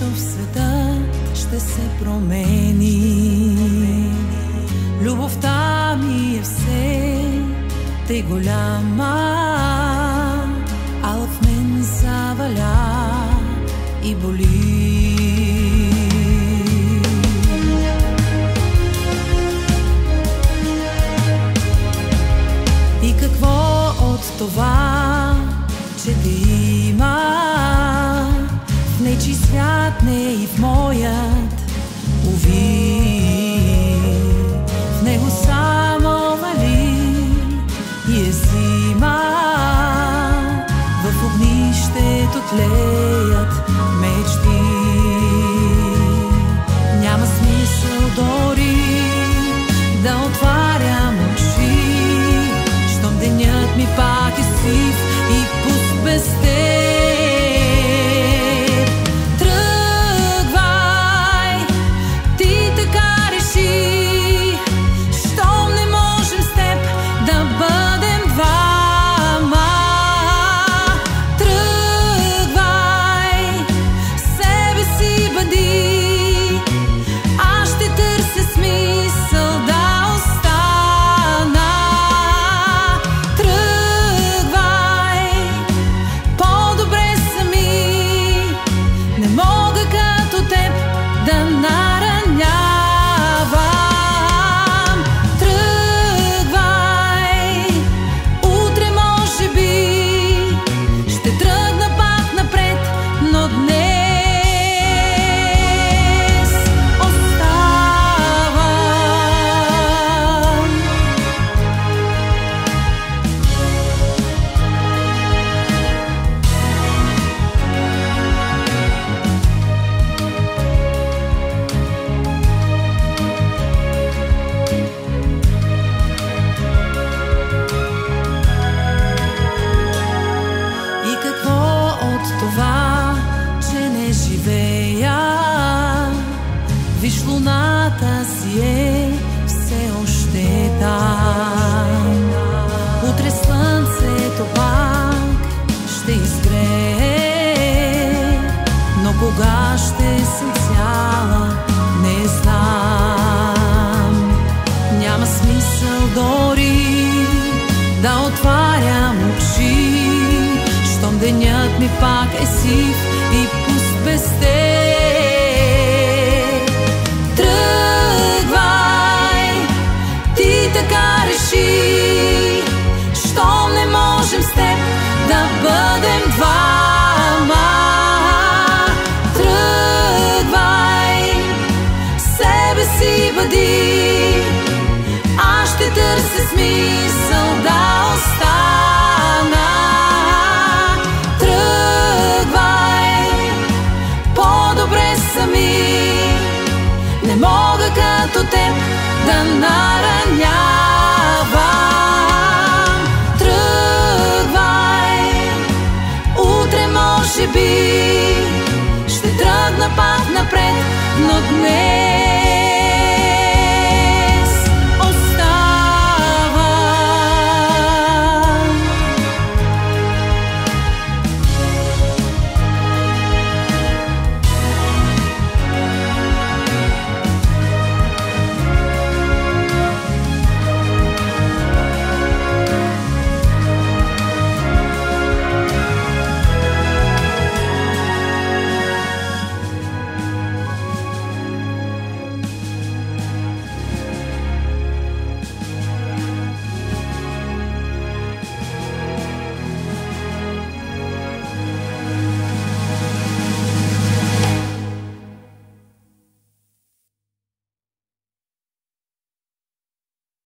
нещо в света ще се промени. Любовта ми е все тъй голяма, ала в мен заваля и боли. И какво от това, че те има в нечий свят, не и в моят, уви. В него само вали и е зима, в огнището тлеят мечти. Няма смисъл дори да отварям очи, щом денят ми пак е сив и пуст без теб. Тръгвай, ти така реши, щом не можем с теб да бъдем двама. Тръгвай, себе си бъди, аз ще търся смисъл да остана. Тръгвай, по-добре сами, не мога като теб да наранявам. Тръгвай, утре може би ще тръгна пак напред, но днес оставам. И какво от това, че не живея? Виж, луната си е все още там. Утре слънцето пак ще изгрее, но кога ще съм цяла, не знам. Няма смисъл дори да отварям очи, щом денят ми пак е сив и пуст без теб. Тръгвай, ти така реши, щом не можем с теб да бъдем двама. Тръгвай, себе си бъди, аз ще търся смисъл да остана. Тръгвай, по-добре сами, не мога като теб да наранявам. Тръгвай, утре може би ще тръгна пак напред, но днес